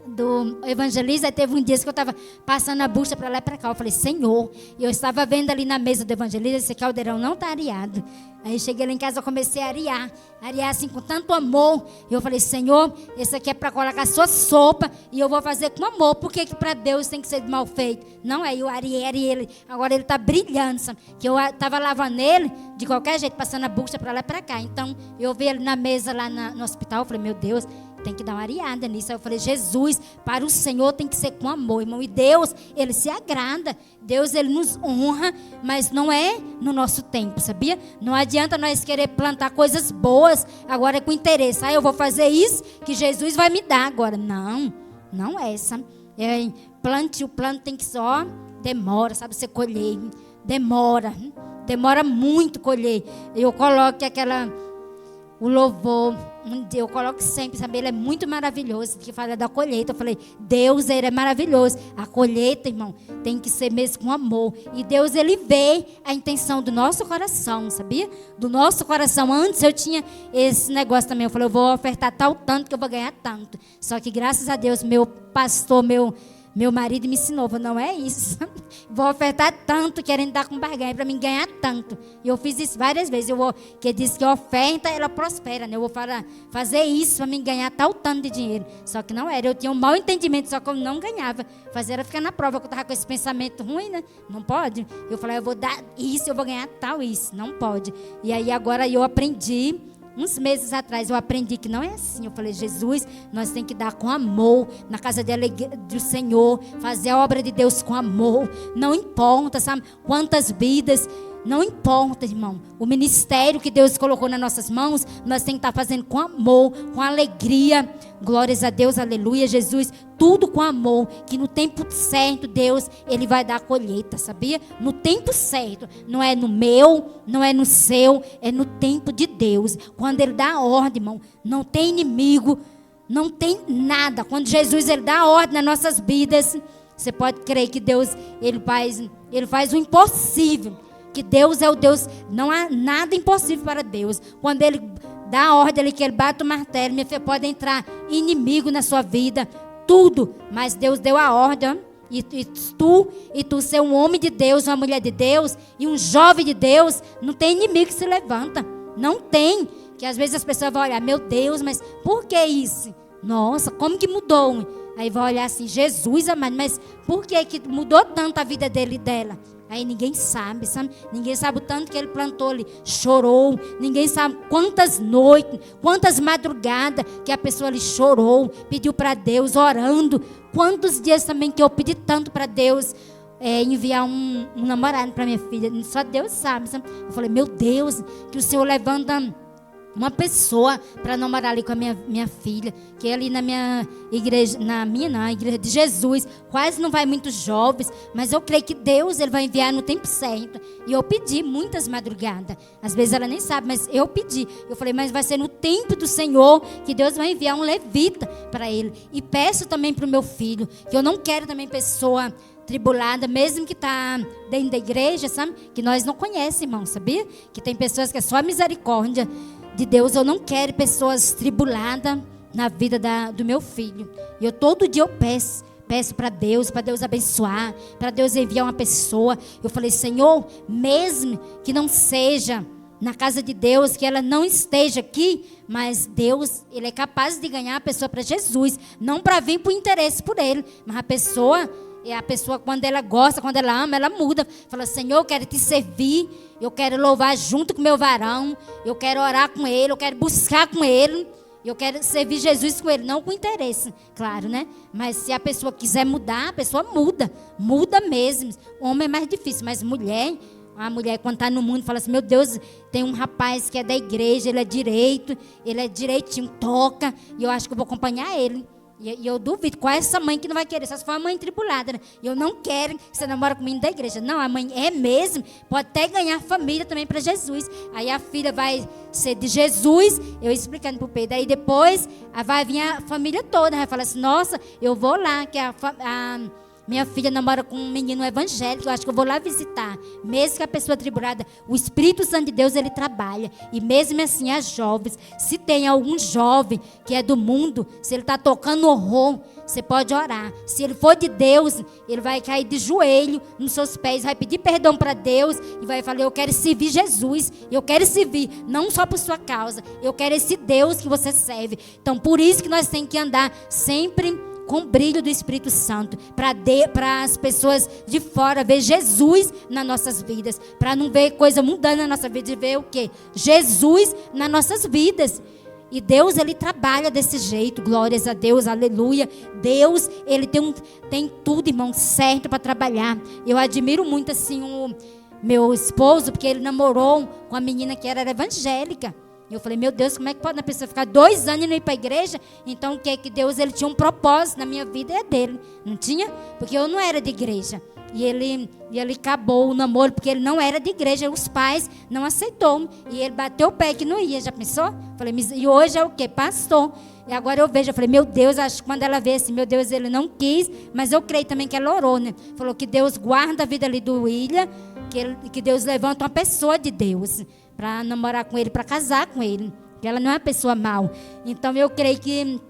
do evangelista, teve um dia que eu estava passando a bucha para lá e para cá, eu falei, Senhor, e eu estava vendo ali na mesa do evangelista, esse caldeirão não está areado. Aí cheguei lá em casa, eu comecei a arear assim com tanto amor, e eu falei, Senhor, esse aqui é para colocar a sua sopa, e eu vou fazer com amor, por que para Deus tem que ser mal feito? Não, aí eu areei ele, agora ele está brilhando, sabe? Que eu estava lavando ele, de qualquer jeito, passando a bucha para lá e para cá, então eu vi ele na mesa lá no hospital, eu falei, meu Deus, tem que dar uma areada nisso. Aí eu falei, Jesus, para o Senhor tem que ser com amor, irmão. E Deus, Ele se agrada. Deus, Ele nos honra, mas não é no nosso tempo, sabia? Não adianta nós querer plantar coisas boas, agora é com interesse. Eu vou fazer isso que Jesus vai me dar agora. Não, não é essa. O plano tem que só, demora, sabe? Você colher, demora muito colher. Eu coloco o louvor, eu coloco sempre, sabe? Ele é muito maravilhoso, que fala da colheita. Eu falei, Deus, Ele é maravilhoso. A colheita, irmão, tem que ser mesmo com amor. E Deus, Ele vê a intenção do nosso coração, sabia? Do nosso coração. Antes eu tinha esse negócio também. Eu falei, eu vou ofertar tal tanto que eu vou ganhar tanto. Só que graças a Deus, meu pastor, meu marido me ensinou, não é isso. Vou ofertar tanto, querendo dar com barganha para mim ganhar tanto. E eu fiz isso várias vezes. Que diz que a oferta, ela prospera, né? Eu vou fazer isso para mim ganhar tal tanto de dinheiro. Só que não era. Eu tinha um mau entendimento, só que eu não ganhava. Fazer era ficar na prova, que eu estava com esse pensamento ruim, né? Não pode. Eu falei, eu vou dar isso, eu vou ganhar tal isso. Não pode. E aí agora eu aprendi. Uns meses atrás eu aprendi que não é assim. Eu falei, Jesus, nós temos que dar com amor na casa do Senhor, fazer a obra de Deus com amor. Não importa, sabe, quantas vidas, não importa, irmão. O ministério que Deus colocou nas nossas mãos, nós temos que estar fazendo com amor, com alegria. Glórias a Deus, aleluia, Jesus. Tudo com amor, que no tempo certo, Deus, Ele vai dar a colheita, sabia? No tempo certo. Não é no meu, não é no seu, é no tempo de Deus. Quando Ele dá a ordem, irmão, não tem inimigo, não tem nada. Quando Jesus, Ele dá a ordem nas nossas vidas, você pode crer que Deus, Ele faz o impossível. Que Deus é o Deus, não há nada impossível para Deus. Quando Ele dá a ordem, que Ele bate o martelo, minha filha, pode entrar inimigo na sua vida, tudo. Mas Deus deu a ordem, e tu ser um homem de Deus, uma mulher de Deus, e um jovem de Deus, não tem inimigo que se levanta. Não tem. Que às vezes as pessoas vão olhar, meu Deus, mas por que isso? Nossa, como que mudou? Aí vai olhar assim, Jesus amado, mas por que mudou tanto a vida dele e dela? Aí ninguém sabe? Ninguém sabe o tanto que ele plantou ali, chorou. Ninguém sabe quantas noites, quantas madrugadas que a pessoa ali chorou, pediu para Deus, orando. Quantos dias também que eu pedi tanto para Deus enviar um namorado para minha filha. Só Deus sabe? Eu falei, meu Deus, que o Senhor levanta uma pessoa para namorar ali com a minha filha, que é ali na minha igreja, na igreja de Jesus, quase não vai muitos jovens, mas eu creio que Deus, Ele vai enviar no tempo certo. E eu pedi muitas madrugadas, às vezes ela nem sabe, mas eu pedi. Eu falei, mas vai ser no tempo do Senhor que Deus vai enviar um levita para ele. E peço também para o meu filho, que eu não quero também pessoa tribulada, mesmo que está dentro da igreja, sabe? Que nós não conhecemos, irmão, sabia? Que tem pessoas que é só a misericórdia de Deus. Eu não quero pessoas tribuladas na vida do meu filho. E todo dia eu peço para Deus abençoar, para Deus enviar uma pessoa. Eu falei, Senhor, mesmo que não seja na casa de Deus, que ela não esteja aqui, mas Deus, Ele é capaz de ganhar a pessoa para Jesus, não para vir por interesse por Ele, mas a pessoa, quando ela gosta, quando ela ama, ela muda. Fala, Senhor, eu quero te servir, eu quero louvar junto com meu varão, eu quero orar com ele, eu quero buscar com ele, eu quero servir Jesus com ele, não com interesse, claro, né? Mas se a pessoa quiser mudar, a pessoa muda mesmo. Homem é mais difícil, mas mulher, a mulher quando está no mundo fala assim, meu Deus, tem um rapaz que é da igreja, ele é direitinho, toca, e eu acho que eu vou acompanhar ele. E eu duvido, qual é essa mãe que não vai querer? Só se for uma mãe tribulada, né? Eu não quero que você namore com o menino da igreja. Não, a mãe é mesmo, pode até ganhar família também para Jesus. Aí a filha vai ser de Jesus, eu explicando para o Pedro. Aí depois vai vir a família toda, vai falar assim, nossa, eu vou lá, que a minha filha namora com um menino evangélico, eu acho que eu vou lá visitar. Mesmo que a pessoa tribulada, o Espírito Santo de Deus, ele trabalha. E mesmo assim, as jovens, se tem algum jovem que é do mundo, se ele está tocando horror, você pode orar. Se ele for de Deus, ele vai cair de joelho nos seus pés, vai pedir perdão para Deus e vai falar, eu quero servir Jesus, eu quero servir, não só por sua causa, eu quero esse Deus que você serve. Então, por isso que nós temos que andar sempre com o brilho do Espírito Santo, para as pessoas de fora ver Jesus nas nossas vidas, para não ver coisa mudando na nossa vida, de ver o quê? Jesus nas nossas vidas. E Deus, Ele trabalha desse jeito. Glórias a Deus, aleluia. Deus, Ele tem tudo, irmão, certo para trabalhar. Eu admiro muito, assim, o meu esposo, porque ele namorou com uma menina que era evangélica. E eu falei, meu Deus, como é que pode uma pessoa ficar 2 anos e não ir para a igreja? Então, o que é que Deus, Ele tinha um propósito na minha vida, é dele. Não tinha? Porque eu não era de igreja. E ele acabou o namoro porque ele não era de igreja. Os pais não aceitou. E ele bateu o pé que não ia. Já pensou? Falei, e hoje é o quê? Pastor. E agora eu vejo, eu falei, meu Deus, acho que quando ela vê assim, meu Deus, ele não quis. Mas eu creio também que ela orou, né? Falou que Deus guarda a vida ali do William. Que Deus levanta uma pessoa de Deus para namorar com ele, para casar com ele. Que ela não é uma pessoa mal. Então eu creio que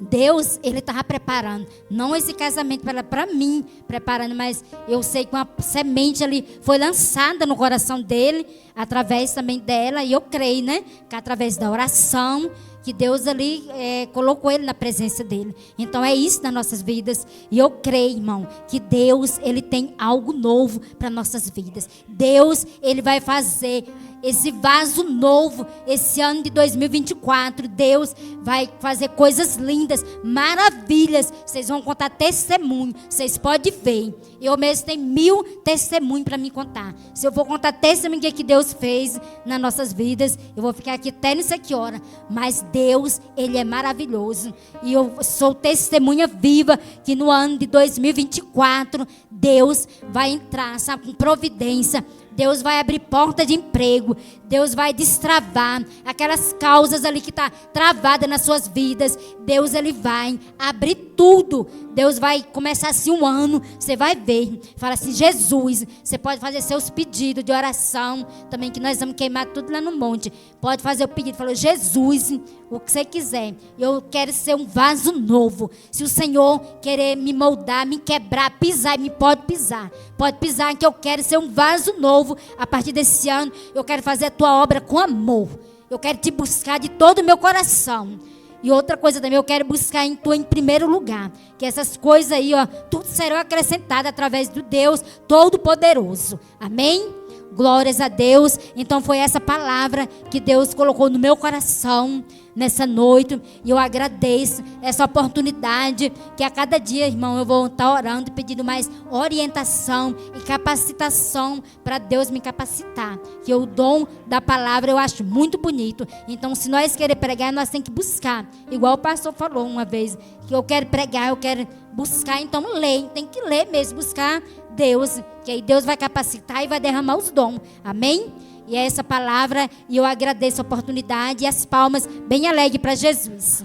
Deus, Ele estava preparando, não esse casamento para mim, preparando, mas eu sei que uma semente ali foi lançada no coração dele, através também dela, e eu creio, né, que através da oração, que Deus ali colocou ele na presença dele. Então é isso nas nossas vidas, e eu creio, irmão, que Deus, Ele tem algo novo para nossas vidas. Deus, Ele vai fazer esse vaso novo, esse ano de 2024, Deus vai fazer coisas lindas, maravilhas. Vocês vão contar testemunho, vocês podem ver. Eu mesmo tenho 1000 testemunhos para me contar. Se eu for contar testemunho que Deus fez nas nossas vidas, eu vou ficar aqui até não sei que hora. Mas Deus, Ele é maravilhoso. E eu sou testemunha viva que no ano de 2024, Deus vai entrar, sabe, com providência. Deus vai abrir porta de emprego. Deus vai destravar aquelas causas ali que está travada nas suas vidas. Deus, Ele vai abrir tudo. Deus vai começar assim um ano. Você vai ver. Fala assim, Jesus, você pode fazer seus pedidos de oração. Também que nós vamos queimar tudo lá no monte. Pode fazer o pedido. Falou, Jesus, o que você quiser. Eu quero ser um vaso novo. Se o Senhor querer me moldar, me quebrar, pisar, me pode pisar. Pode pisar que eu quero ser um vaso novo. A partir desse ano, eu quero fazer a tua obra com amor. Eu quero te buscar de todo o meu coração. E outra coisa também, eu quero buscar em tu em primeiro lugar. Que essas coisas aí, ó, tudo serão acrescentadas através do Deus Todo-Poderoso. Amém? Glórias a Deus. Então foi essa palavra que Deus colocou no meu coração nessa noite. E eu agradeço essa oportunidade que a cada dia, irmão, eu vou estar orando, pedindo mais orientação e capacitação para Deus me capacitar. Que o dom da palavra eu acho muito bonito. Então, se nós queremos pregar, nós temos que buscar. Igual o pastor falou uma vez, que eu quero pregar, eu quero buscar, então lê. Tem que ler mesmo, buscar Deus, que aí Deus vai capacitar e vai derramar os dons. Amém? E é essa palavra, e eu agradeço a oportunidade e as palmas bem alegres para Jesus.